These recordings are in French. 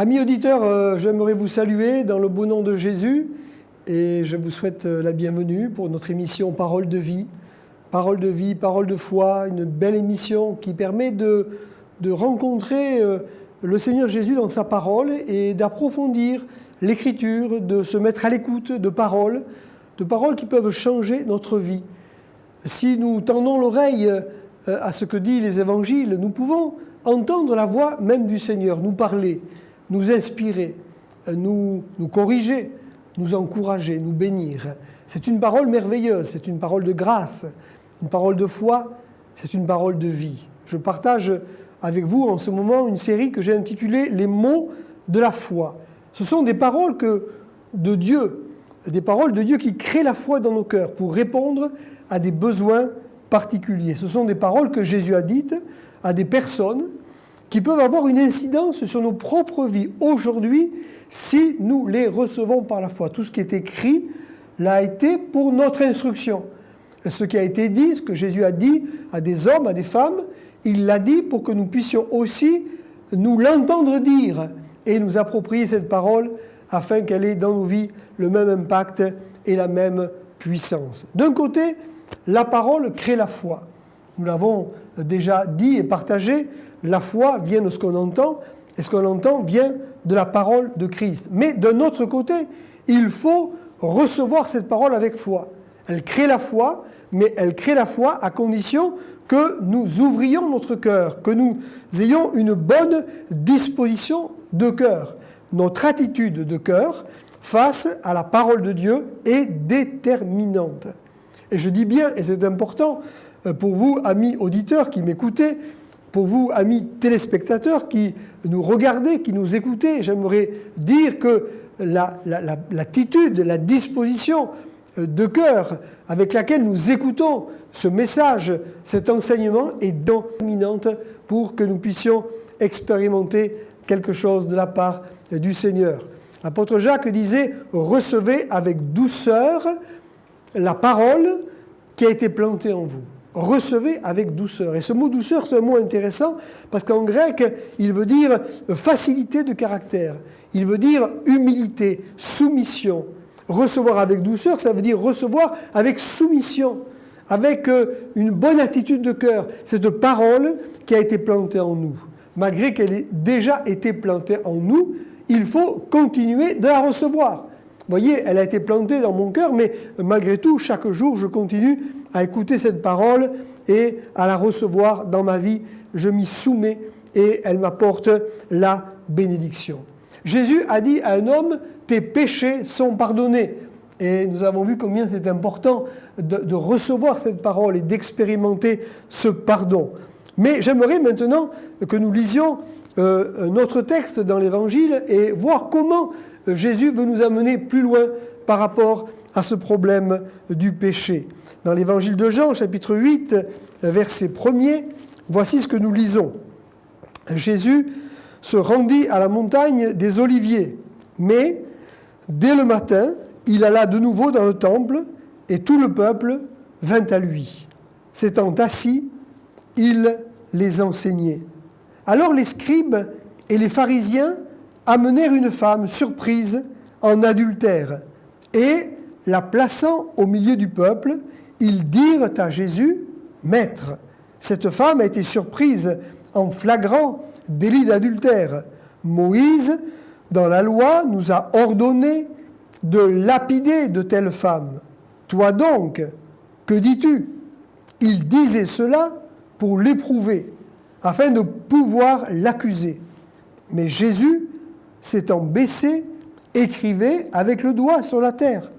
Amis auditeurs, j'aimerais vous saluer dans le beau nom de Jésus et je vous souhaite la bienvenue pour notre émission Parole de vie. Parole de vie, parole de foi, une belle émission qui permet de rencontrer le Seigneur Jésus dans sa parole et d'approfondir l'écriture, de se mettre à l'écoute de paroles qui peuvent changer notre vie. Si nous tendons l'oreille à ce que disent les évangiles, nous pouvons entendre la voix même du Seigneur, nous parler, nous inspirer, nous corriger, nous encourager, nous bénir. C'est une parole merveilleuse, c'est une parole de grâce, une parole de foi, c'est une parole de vie. Je partage avec vous en ce moment une série que j'ai intitulée « Les mots de la foi ». Ce sont des paroles de Dieu qui créent la foi dans nos cœurs pour répondre à des besoins particuliers. Ce sont des paroles que Jésus a dites à des personnes qui peuvent avoir une incidence sur nos propres vies aujourd'hui si nous les recevons par la foi. Tout ce qui est écrit l'a été pour notre instruction. Ce qui a été dit, ce que Jésus a dit à des hommes, à des femmes, il l'a dit pour que nous puissions aussi nous l'entendre dire et nous approprier cette parole afin qu'elle ait dans nos vies le même impact et la même puissance. D'un côté, la parole crée la foi. Nous l'avons déjà dit et partagé, la foi vient de ce qu'on entend, et ce qu'on entend vient de la parole de Christ. Mais d'un autre côté, il faut recevoir cette parole avec foi. Elle crée la foi, mais elle crée la foi à condition que nous ouvrions notre cœur, que nous ayons une bonne disposition de cœur. Notre attitude de cœur face à la parole de Dieu est déterminante. Et je dis bien, et c'est important pour vous, amis auditeurs qui m'écoutez, pour vous, amis téléspectateurs qui nous regardez, qui nous écoutez, j'aimerais dire que l'attitude, la disposition de cœur avec laquelle nous écoutons ce message, cet enseignement est déterminante pour que nous puissions expérimenter quelque chose de la part du Seigneur. L'apôtre Jacques disait « Recevez avec douceur la parole qui a été plantée en vous ». Recevez avec douceur. Et ce mot douceur, c'est un mot intéressant parce qu'en grec, il veut dire facilité de caractère. Il veut dire humilité, soumission. Recevoir avec douceur, ça veut dire recevoir avec soumission, avec une bonne attitude de cœur. Cette parole qui a été plantée en nous. Malgré qu'elle ait déjà été plantée en nous, il faut continuer de la recevoir. Vous voyez, elle a été plantée dans mon cœur, mais malgré tout, chaque jour, je continue à écouter cette parole et à la recevoir dans ma vie. Je m'y soumets et elle m'apporte la bénédiction. Jésus a dit à un homme, « Tes péchés sont pardonnés ». Et nous avons vu combien c'est important de recevoir cette parole et d'expérimenter ce pardon. Mais j'aimerais maintenant que nous lisions notre texte dans l'Évangile et voir comment Jésus veut nous amener plus loin par rapport à ce problème du péché. Dans l'Évangile de Jean, chapitre 8, verset 1er, voici ce que nous lisons. Jésus se rendit à la montagne des Oliviers, mais dès le matin, il alla de nouveau dans le temple et tout le peuple vint à lui. S'étant assis, il les enseignait. Alors les scribes et les pharisiens amenèrent une femme surprise en adultère et, la plaçant au milieu du peuple, ils dirent à Jésus, « Maître, cette femme a été surprise en flagrant délit d'adultère. Moïse, dans la loi, nous a ordonné de lapider de telles femmes. Toi donc, que dis-tu » Il disait cela pour l'éprouver, afin de pouvoir l'accuser. Mais Jésus, s'étant baissé, écrivait avec le doigt sur la terre.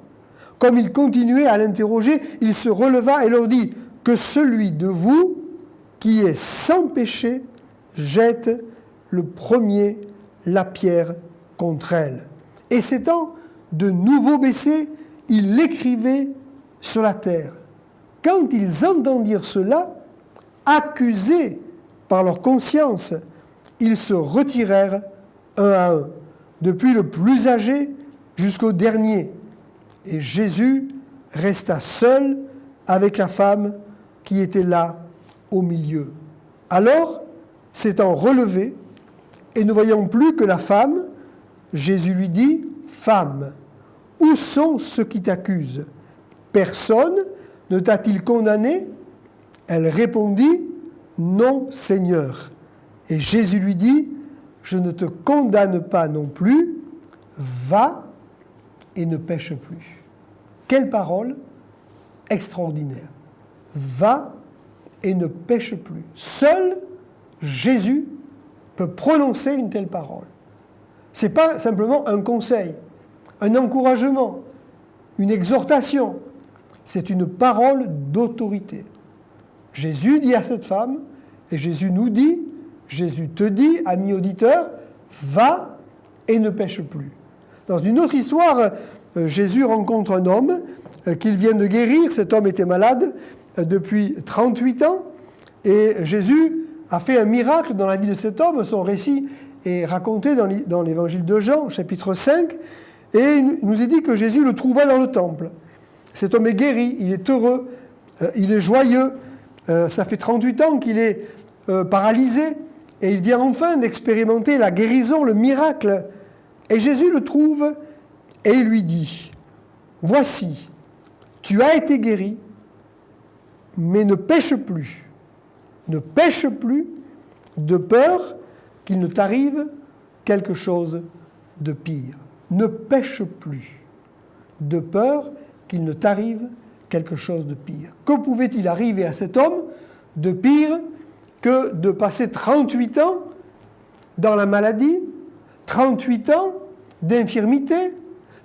Comme il continuait à l'interroger, il se releva et leur dit « Que celui de vous qui est sans péché jette le premier la pierre contre elle. » Et s'étant de nouveau baissé, il l'écrivait sur la terre. Quand ils entendirent cela, accusés par leur conscience, ils se retirèrent un à un, depuis le plus âgé jusqu'au dernier. Et Jésus resta seul avec la femme qui était là au milieu. Alors, s'étant relevé, et ne voyant plus que la femme, Jésus lui dit, « Femme, où sont ceux qui t'accusent? Personne ne t'a-t-il condamné ?» Elle répondit, « Non, Seigneur. » Et Jésus lui dit, « Je ne te condamne pas non plus, va et ne pêche plus. » Quelle parole extraordinaire. Va et ne pêche plus. Seul Jésus peut prononcer une telle parole. Ce n'est pas simplement un conseil, un encouragement, une exhortation. C'est une parole d'autorité. Jésus dit à cette femme, et Jésus nous dit, Jésus te dit, ami auditeur, va et ne pêche plus. Dans une autre histoire, Jésus rencontre un homme qu'il vient de guérir. Cet homme était malade depuis 38 ans et Jésus a fait un miracle dans la vie de cet homme. Son récit est raconté dans l'évangile de Jean, chapitre 5, et il nous est dit que Jésus le trouva dans le temple. Cet homme est guéri, il est heureux, il est joyeux. Ça fait 38 ans qu'il est paralysé et il vient enfin d'expérimenter la guérison, le miracle. Et Jésus le trouve et il lui dit, « Voici, tu as été guéri, mais ne pêche plus. Ne pêche plus de peur qu'il ne t'arrive quelque chose de pire. Ne pêche plus de peur qu'il ne t'arrive quelque chose de pire. » Que pouvait-il arriver à cet homme de pire que de passer 38 ans dans la maladie, 38 ans d'infirmité,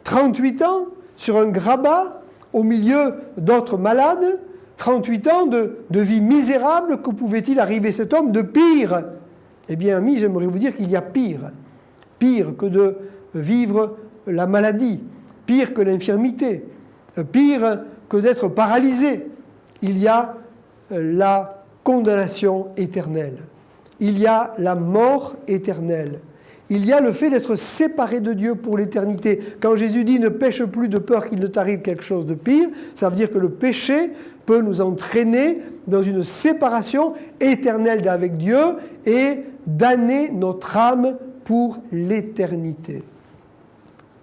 38 ans sur un grabat au milieu d'autres malades, 38 ans de vie misérable? Que pouvait-il arriver cet homme de pire? Eh bien, amis, j'aimerais vous dire qu'il y a pire. Pire que de vivre la maladie, pire que l'infirmité, pire que d'être paralysé. Il y a la condamnation éternelle. Il y a la mort éternelle. Il y a le fait d'être séparé de Dieu pour l'éternité. Quand Jésus dit « ne pêche plus de peur qu'il ne t'arrive quelque chose de pire », ça veut dire que le péché peut nous entraîner dans une séparation éternelle d'avec Dieu et damner notre âme pour l'éternité.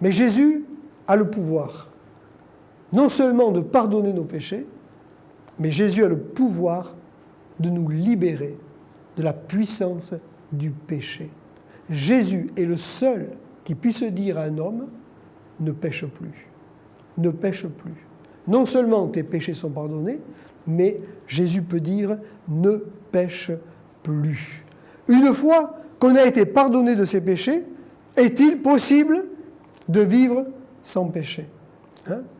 Mais Jésus a le pouvoir, non seulement de pardonner nos péchés, mais Jésus a le pouvoir de nous libérer de la puissance du péché. Jésus est le seul qui puisse dire à un homme « ne pêche plus, ne pêche plus ». Non seulement tes péchés sont pardonnés, mais Jésus peut dire « ne pêche plus ». Une fois qu'on a été pardonné de ses péchés, est-il possible de vivre sans péché?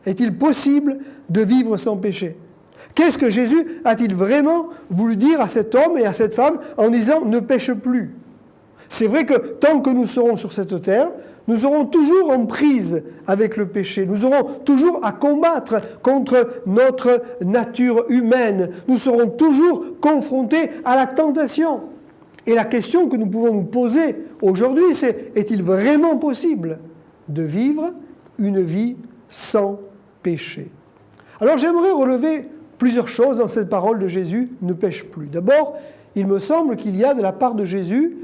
Est-il possible de vivre sans péché? Qu'est-ce que Jésus a-t-il vraiment voulu dire à cet homme et à cette femme en disant « ne pêche plus ». C'est vrai que tant que nous serons sur cette terre, nous serons toujours en prise avec le péché. Nous aurons toujours à combattre contre notre nature humaine. Nous serons toujours confrontés à la tentation. Et la question que nous pouvons nous poser aujourd'hui, c'est: est-il vraiment possible de vivre une vie sans péché? Alors j'aimerais relever plusieurs choses dans cette parole de Jésus, ne pêche plus. D'abord, il me semble qu'il y a de la part de Jésus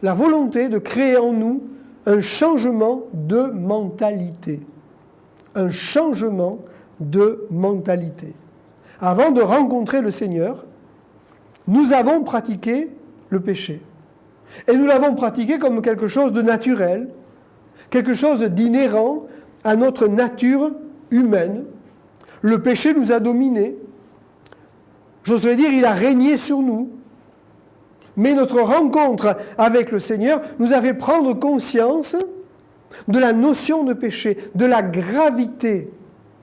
la volonté de créer en nous un changement de mentalité. Un changement de mentalité. Avant de rencontrer le Seigneur, nous avons pratiqué le péché. Et nous l'avons pratiqué comme quelque chose de naturel, quelque chose d'inhérent à notre nature humaine. Le péché nous a dominés. J'oserais dire, il a régné sur nous. Mais notre rencontre avec le Seigneur nous a fait prendre conscience de la notion de péché, de la gravité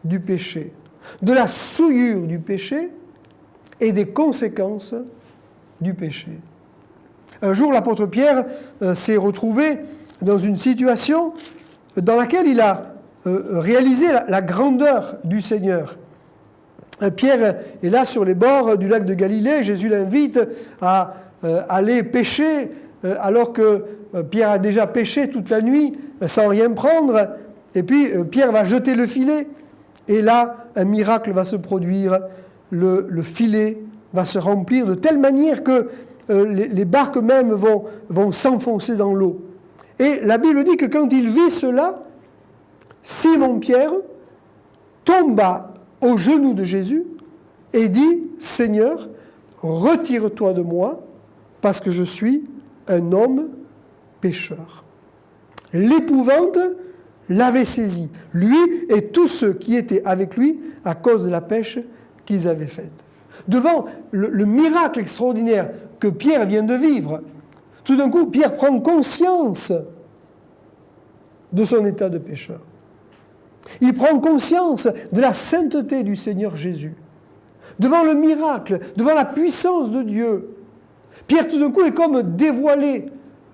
du péché, de la souillure du péché et des conséquences du péché. Un jour, l'apôtre Pierre s'est retrouvé dans une situation dans laquelle il a réalisé la grandeur du Seigneur. Pierre est là sur les bords du lac de Galilée. Jésus l'invite à aller pêcher alors que Pierre a déjà pêché toute la nuit sans rien prendre. Et puis Pierre va jeter le filet et là un miracle va se produire. Le filet va se remplir de telle manière que les barques même vont s'enfoncer dans l'eau. Et la Bible dit que quand il vit cela, Simon-Pierre tomba aux genoux de Jésus et dit, « Seigneur, retire-toi de moi, parce que je suis un homme pécheur. » L'épouvante l'avait saisi, lui et tous ceux qui étaient avec lui à cause de la pêche qu'ils avaient faite. Devant le miracle extraordinaire que Pierre vient de vivre, tout d'un coup, Pierre prend conscience de son état de pécheur. Il prend conscience de la sainteté du Seigneur Jésus. Devant le miracle, devant la puissance de Dieu, Pierre tout d'un coup est comme dévoilé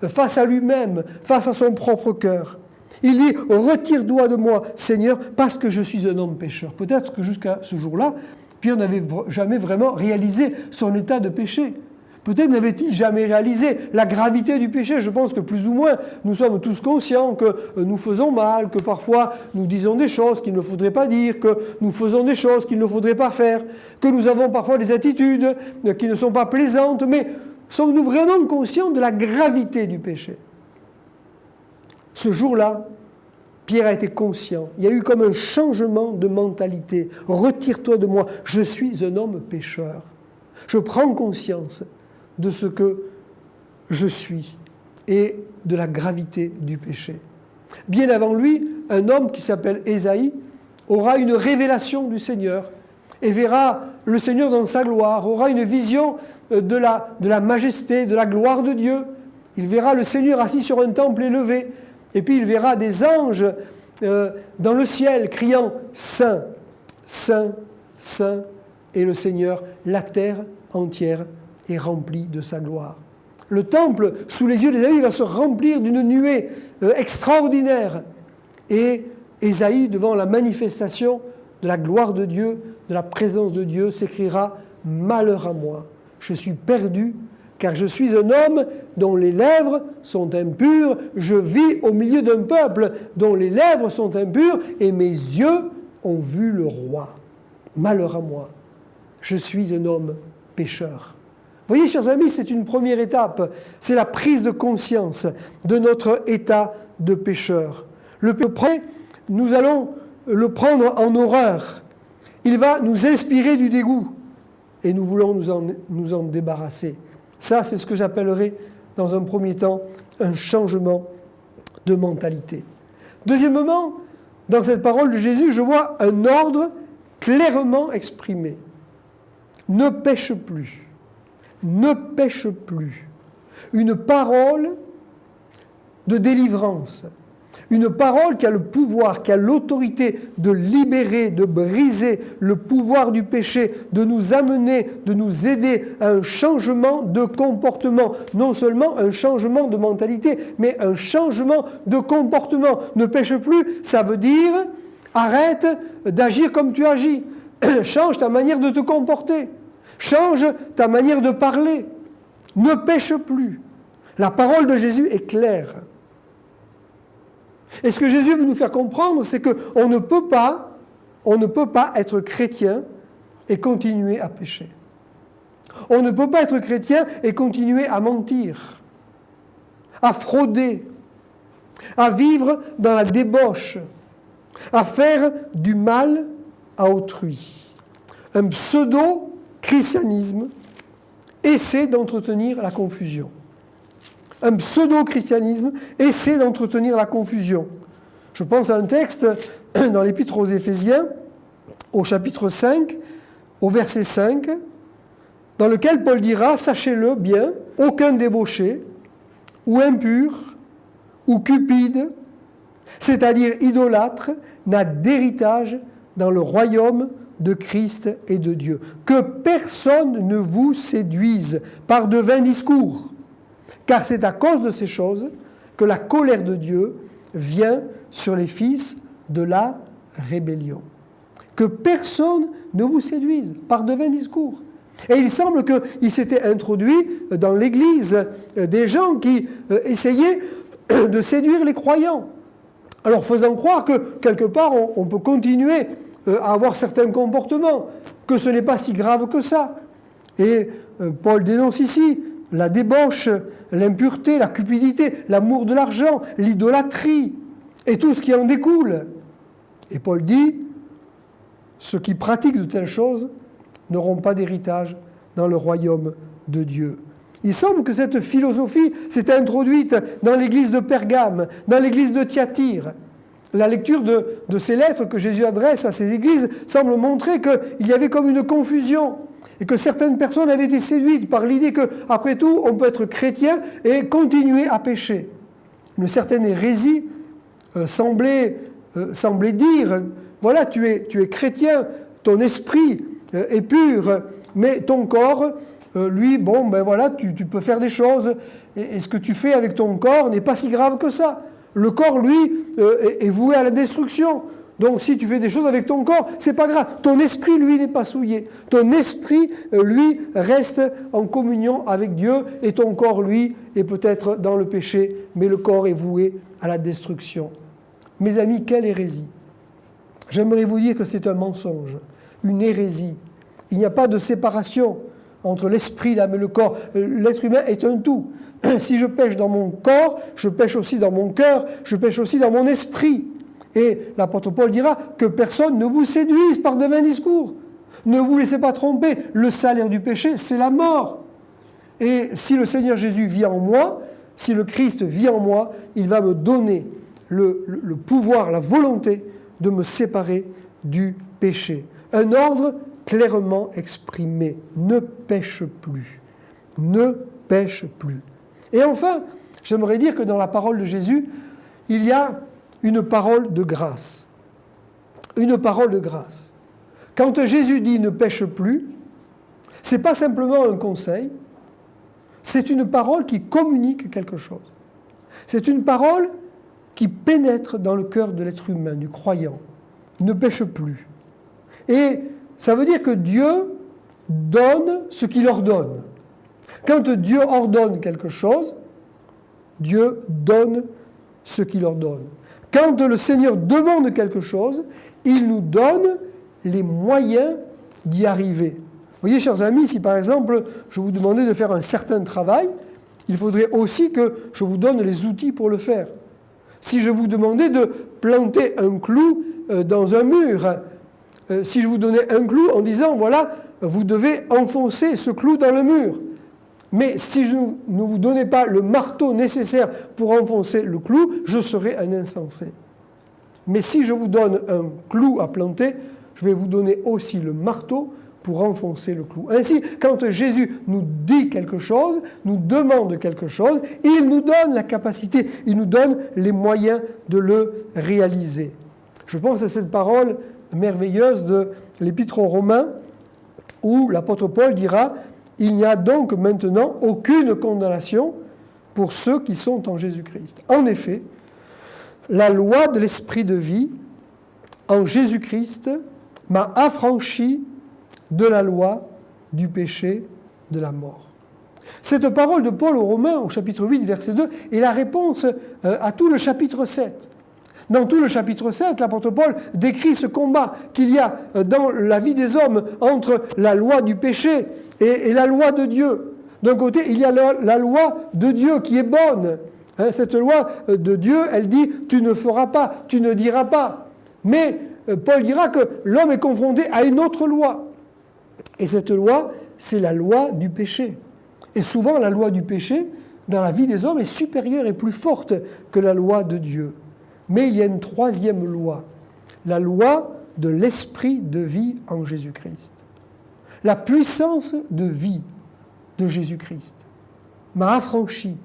face à lui-même, face à son propre cœur. Il dit « Retire-toi de moi, Seigneur, parce que je suis un homme pécheur. » Peut-être que jusqu'à ce jour-là, Pierre n'avait jamais vraiment réalisé son état de péché. Peut-être n'avait-il jamais réalisé la gravité du péché. Je pense que plus ou moins, nous sommes tous conscients que nous faisons mal, que parfois nous disons des choses qu'il ne faudrait pas dire, que nous faisons des choses qu'il ne faudrait pas faire, que nous avons parfois des attitudes qui ne sont pas plaisantes, mais sommes-nous vraiment conscients de la gravité du péché? Ce jour-là, Pierre a été conscient. Il y a eu comme un changement de mentalité. « Retire-toi de moi, je suis un homme pécheur. Je prends conscience de ce que je suis et de la gravité du péché. » Bien avant lui, un homme qui s'appelle Ésaïe aura une révélation du Seigneur et verra le Seigneur dans sa gloire, aura une vision de la majesté, de la gloire de Dieu. Il verra le Seigneur assis sur un temple élevé, et puis il verra des anges dans le ciel criant « Saint, Saint, Saint », et le Seigneur, la terre entière est remplie de sa gloire. Le temple, sous les yeux d'Ésaïe, va se remplir d'une nuée extraordinaire. Et Ésaïe, devant la manifestation de la gloire de Dieu, de la présence de Dieu, s'écriera « Malheur à moi, je suis perdu, car je suis un homme dont les lèvres sont impures, je vis au milieu d'un peuple dont les lèvres sont impures, et mes yeux ont vu le roi. Malheur à moi, je suis un homme pécheur. » Vous voyez, chers amis, c'est une première étape, c'est la prise de conscience de notre état de pécheur. Le premier, nous allons le prendre en horreur. Il va nous inspirer du dégoût et nous voulons nous en débarrasser. Ça, c'est ce que j'appellerais, dans un premier temps, un changement de mentalité. Deuxièmement, dans cette parole de Jésus, je vois un ordre clairement exprimé. Ne pêche plus. Ne pêche plus. Une parole de délivrance. Une parole qui a le pouvoir, qui a l'autorité de libérer, de briser le pouvoir du péché, de nous amener, de nous aider à un changement de comportement. Non seulement un changement de mentalité, mais un changement de comportement. Ne pêche plus, ça veut dire arrête d'agir comme tu agis. Change ta manière de te comporter. Change ta manière de parler. Ne pêche plus. La parole de Jésus est claire. Et ce que Jésus veut nous faire comprendre, c'est qu'on ne peut pas être chrétien et continuer à pécher. On ne peut pas être chrétien et continuer à mentir, à frauder, à vivre dans la débauche, à faire du mal à autrui. Un pseudo-christianisme essaie d'entretenir la confusion. Un pseudo-christianisme essaie d'entretenir la confusion. Je pense à un texte dans l'Épître aux Éphésiens, au chapitre 5, au verset 5, dans lequel Paul dira « Sachez-le bien, aucun débauché, ou impur, ou cupide, c'est-à-dire idolâtre, n'a d'héritage dans le royaume de Christ et de Dieu. Que personne ne vous séduise par de vains discours, car c'est à cause de ces choses que la colère de Dieu vient sur les fils de la rébellion. Que personne ne vous séduise par de vains discours. » Et il semble qu'il s'était introduit dans l'Église des gens qui essayaient de séduire les croyants, alors faisant croire que quelque part on peut continuer à avoir certains comportements, que ce n'est pas si grave que ça. Et Paul dénonce ici la débauche, l'impureté, la cupidité, l'amour de l'argent, l'idolâtrie et tout ce qui en découle. Et Paul dit, ceux qui pratiquent de telles choses n'auront pas d'héritage dans le royaume de Dieu. Il semble que cette philosophie s'est introduite dans l'église de Pergame, dans l'église de Thyatire. La lecture de ces lettres que Jésus adresse à ces églises semble montrer qu'il y avait comme une confusion et que certaines personnes avaient été séduites par l'idée qu'après tout, on peut être chrétien et continuer à pécher. Une certaine hérésie semblait dire, voilà, tu es chrétien, ton esprit est pur, mais ton corps, lui, bon, ben voilà, tu peux faire des choses, et ce que tu fais avec ton corps n'est pas si grave que ça. Le corps, lui, est voué à la destruction. Donc si tu fais des choses avec ton corps, c'est pas grave. Ton esprit, lui, n'est pas souillé. Ton esprit, lui, reste en communion avec Dieu, et ton corps, lui, est peut-être dans le péché, mais le corps est voué à la destruction. Mes amis, quelle hérésie! J'aimerais vous dire que c'est un mensonge, une hérésie. Il n'y a pas de séparation entre l'esprit, l'âme et le corps. L'être humain est un tout. Si je pêche dans mon corps, je pêche aussi dans mon cœur, je pêche aussi dans mon esprit. Et l'apôtre Paul dira que personne ne vous séduise par de vains discours. Ne vous laissez pas tromper. Le salaire du péché, c'est la mort. Et si le Seigneur Jésus vit en moi, si le Christ vit en moi, il va me donner le pouvoir, la volonté de me séparer du péché. Un ordre clairement exprimé. Ne pêche plus. Ne pêche plus. Et enfin, j'aimerais dire que dans la parole de Jésus, il y a une parole de grâce. Une parole de grâce. Quand Jésus dit « ne pêche plus », ce n'est pas simplement un conseil, c'est une parole qui communique quelque chose. C'est une parole qui pénètre dans le cœur de l'être humain, du croyant. Ne pêche plus. Et ça veut dire que Dieu donne ce qu'il ordonne. Quand Dieu ordonne quelque chose, Dieu donne ce qu'il ordonne. Quand le Seigneur demande quelque chose, il nous donne les moyens d'y arriver. Vous voyez, chers amis, si par exemple je vous demandais de faire un certain travail, il faudrait aussi que je vous donne les outils pour le faire. Si je vous demandais de planter un clou dans un mur, si je vous donnais un clou en disant, voilà, vous devez enfoncer ce clou dans le mur. Mais si je ne vous donnais pas le marteau nécessaire pour enfoncer le clou, je serais un insensé. Mais si je vous donne un clou à planter, je vais vous donner aussi le marteau pour enfoncer le clou. Ainsi, quand Jésus nous dit quelque chose, nous demande quelque chose, il nous donne la capacité, il nous donne les moyens de le réaliser. Je pense à cette parole merveilleuse de l'Épître aux Romains, où l'apôtre Paul dira « Il n'y a donc maintenant aucune condamnation pour ceux qui sont en Jésus-Christ. » En effet, la loi de l'esprit de vie en Jésus-Christ m'a affranchi de la loi du péché de la mort. Cette parole de Paul aux Romains, au chapitre 8, verset 2, est la réponse à tout le chapitre 7. Dans tout le chapitre 7, l'apôtre Paul décrit ce combat qu'il y a dans la vie des hommes entre la loi du péché et la loi de Dieu. D'un côté, il y a la loi de Dieu qui est bonne. Cette loi de Dieu, elle dit « tu ne feras pas, tu ne diras pas ». Mais Paul dira que l'homme est confronté à une autre loi. Et cette loi, c'est la loi du péché. Et souvent, la loi du péché, dans la vie des hommes, est supérieure et plus forte que la loi de Dieu. Mais il y a une troisième loi, la loi de l'esprit de vie en Jésus-Christ. La puissance de vie de Jésus-Christ m'a affranchi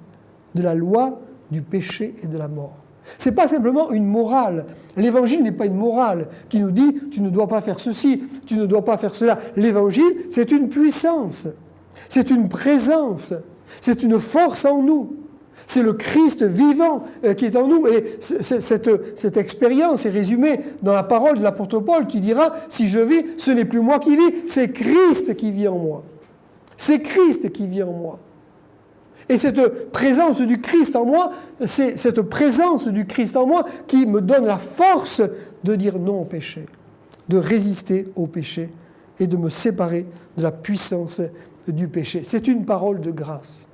de la loi du péché et de la mort. Ce n'est pas simplement une morale. L'Évangile n'est pas une morale qui nous dit « tu ne dois pas faire ceci, tu ne dois pas faire cela ». L'Évangile, c'est une puissance, c'est une présence, c'est une force en nous. C'est le Christ vivant qui est en nous. Et cette expérience est résumée dans la parole de l'apôtre Paul qui dira « si je vis, ce n'est plus moi qui vis, c'est Christ qui vit en moi. C'est Christ qui vit en moi. » Et cette présence du Christ en moi, c'est cette présence du Christ en moi qui me donne la force de dire non au péché, de résister au péché et de me séparer de la puissance du péché. C'est une parole de grâce.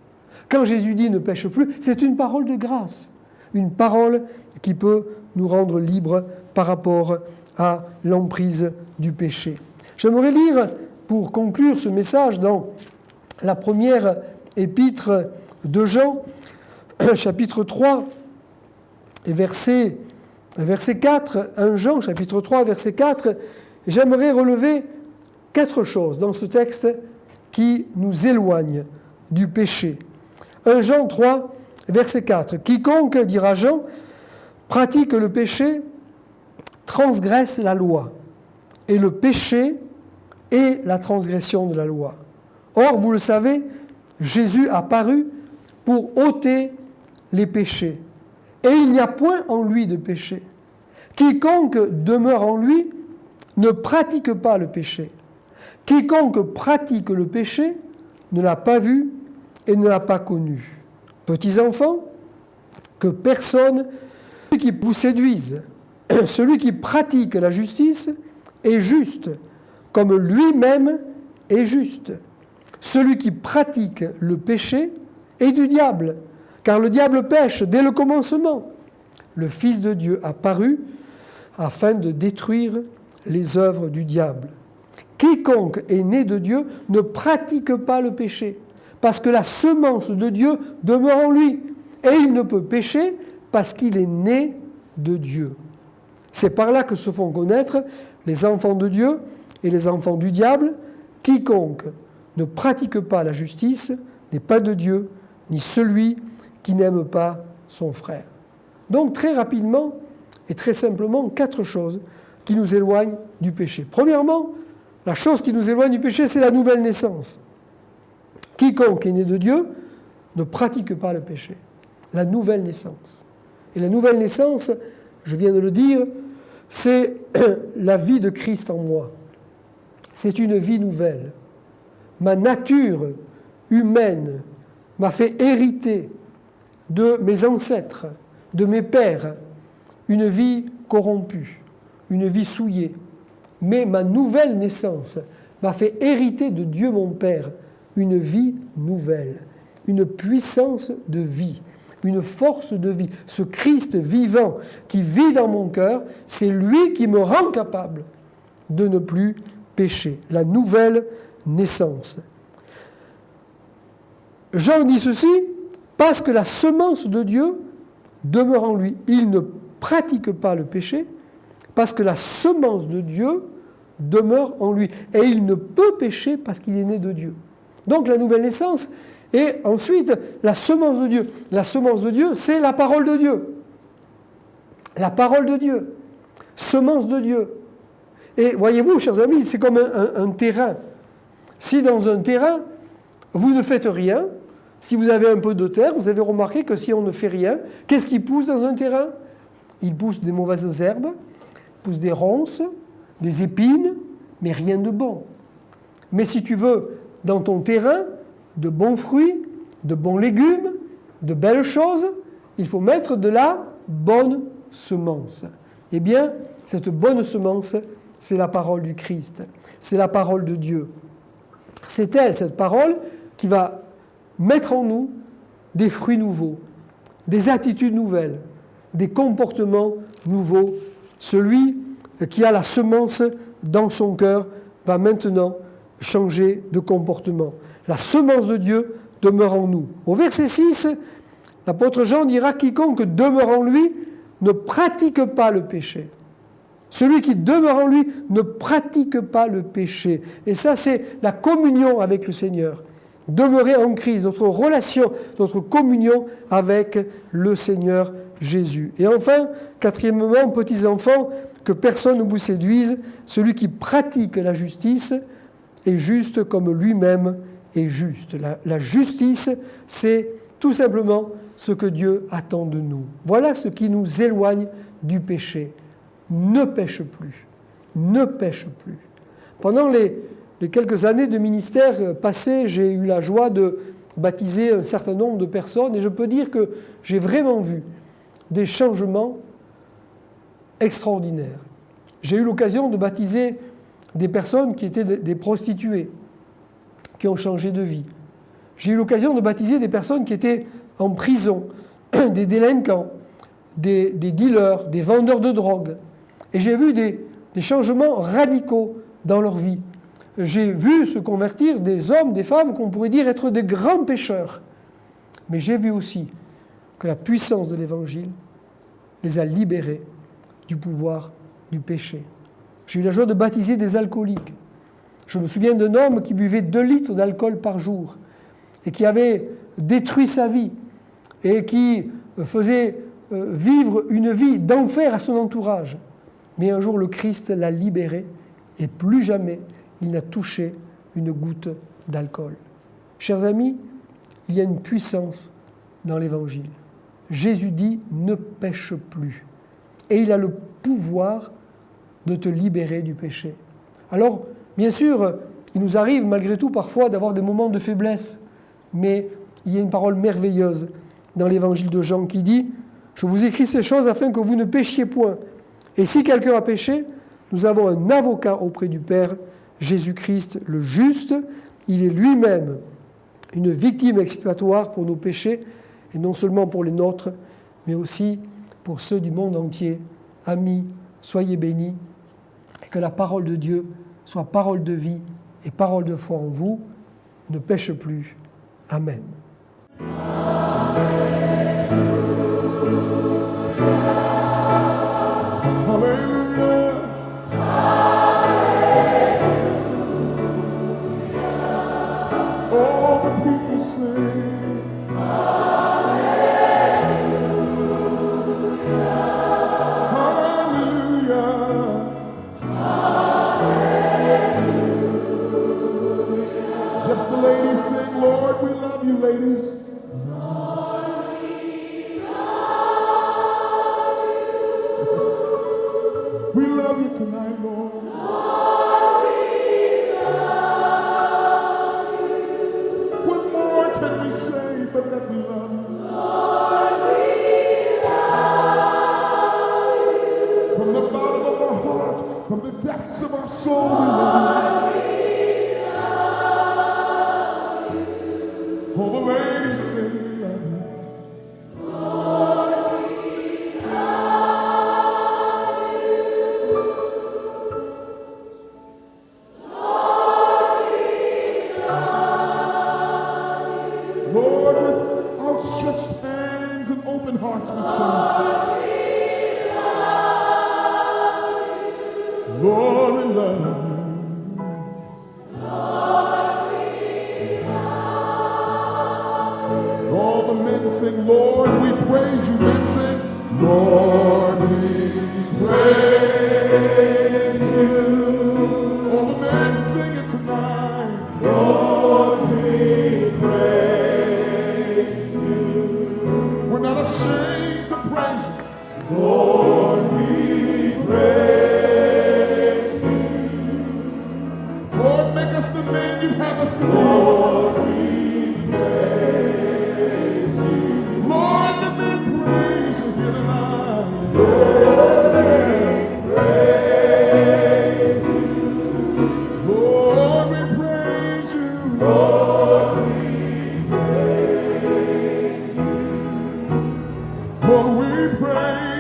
Quand Jésus dit ne pêche plus, c'est une parole de grâce, une parole qui peut nous rendre libres par rapport à l'emprise du péché. J'aimerais lire, pour conclure ce message, dans la première épître de Jean, chapitre 3, et verset 4, 1 Jean, chapitre 3, verset 4, j'aimerais relever 4 choses dans ce texte qui nous éloignent du péché. 1 Jean 3, verset 4. Quiconque, dira Jean, pratique le péché, transgresse la loi. Et le péché est la transgression de la loi. Or, vous le savez, Jésus a paru pour ôter les péchés. Et il n'y a point en lui de péché. Quiconque demeure en lui ne pratique pas le péché. Quiconque pratique le péché ne l'a pas vu et ne l'a pas connu. Petits enfants, que personne qui vous séduise, celui qui pratique la justice est juste, comme lui-même est juste. Celui qui pratique le péché est du diable, car le diable pêche dès le commencement. Le Fils de Dieu a paru afin de détruire les œuvres du diable. Quiconque est né de Dieu ne pratique pas le péché, parce que la semence de Dieu demeure en lui, et il ne peut pécher parce qu'il est né de Dieu. C'est par là que se font connaître les enfants de Dieu et les enfants du diable. Quiconque ne pratique pas la justice n'est pas de Dieu, ni celui qui n'aime pas son frère. Donc très rapidement et très simplement, 4 choses qui nous éloignent du péché. Premièrement, la chose qui nous éloigne du péché, c'est la nouvelle naissance. Quiconque est né de Dieu ne pratique pas le péché. La nouvelle naissance. Et la nouvelle naissance, je viens de le dire, c'est la vie de Christ en moi. C'est une vie nouvelle. Ma nature humaine m'a fait hériter de mes ancêtres, de mes pères, une vie corrompue, une vie souillée. Mais ma nouvelle naissance m'a fait hériter de Dieu mon Père une vie nouvelle, une puissance de vie, une force de vie. Ce Christ vivant qui vit dans mon cœur, c'est lui qui me rend capable de ne plus pécher. La nouvelle naissance. Jean dit ceci, parce que la semence de Dieu demeure en lui. Il ne pratique pas le péché, parce que la semence de Dieu demeure en lui. Et il ne peut pécher parce qu'il est né de Dieu. Donc la nouvelle naissance, et ensuite la semence de Dieu. La semence de Dieu, c'est la parole de Dieu. La parole de Dieu. Semence de Dieu. Et voyez-vous, chers amis, c'est comme un terrain. Si dans un terrain, vous ne faites rien, si vous avez un peu de terre, vous avez remarqué que si on ne fait rien, qu'est-ce qui pousse dans un terrain? Il pousse des mauvaises herbes, il pousse des ronces, des épines, mais rien de bon. Mais si tu veux, dans ton terrain, de bons fruits, de bons légumes, de belles choses, il faut mettre de la bonne semence. Eh bien, cette bonne semence, c'est la parole du Christ, c'est la parole de Dieu. C'est elle, cette parole, qui va mettre en nous des fruits nouveaux, des attitudes nouvelles, des comportements nouveaux. Celui qui a la semence dans son cœur va maintenant changer de comportement. La semence de Dieu demeure en nous. Au verset 6, l'apôtre Jean dira « Quiconque demeure en lui ne pratique pas le péché ». Celui qui demeure en lui ne pratique pas le péché. Et ça, c'est la communion avec le Seigneur. Demeurer en Christ, notre relation, notre communion avec le Seigneur Jésus. Et enfin, quatrièmement, petits enfants, que personne ne vous séduise, celui qui pratique la justice est juste comme lui-même est juste. La justice, c'est tout simplement ce que Dieu attend de nous. Voilà ce qui nous éloigne du péché. Ne pêche plus. Ne pêche plus. Pendant les quelques années de ministère passées, j'ai eu la joie de baptiser un certain nombre de personnes et je peux dire que j'ai vraiment vu des changements extraordinaires. J'ai eu l'occasion de baptiser des personnes qui étaient des prostituées, qui ont changé de vie. J'ai eu l'occasion de baptiser des personnes qui étaient en prison, des délinquants, des dealers, des vendeurs de drogue. Et j'ai vu des changements radicaux dans leur vie. J'ai vu se convertir des hommes, des femmes qu'on pourrait dire être des grands pécheurs. Mais j'ai vu aussi que la puissance de l'Évangile les a libérés du pouvoir du péché. J'ai eu la joie de baptiser des alcooliques. Je me souviens d'un homme qui buvait 2 litres d'alcool par jour et qui avait détruit sa vie et qui faisait vivre une vie d'enfer à son entourage. Mais un jour, le Christ l'a libéré et plus jamais il n'a touché une goutte d'alcool. Chers amis, il y a une puissance dans l'Évangile. Jésus dit « ne pêche plus ». Et il a le pouvoir de te libérer du péché. Alors, bien sûr, il nous arrive malgré tout parfois d'avoir des moments de faiblesse, mais il y a une parole merveilleuse dans l'Évangile de Jean qui dit « Je vous écris ces choses afin que vous ne péchiez point. Et si quelqu'un a péché, nous avons un avocat auprès du Père, Jésus-Christ le juste. Il est lui-même une victime expiatoire pour nos péchés, et non seulement pour les nôtres, mais aussi pour ceux du monde entier. Amis, soyez bénis, et que la parole de Dieu soit parole de vie et parole de foi en vous. Ne pêche plus. Amen. Lord, we pray.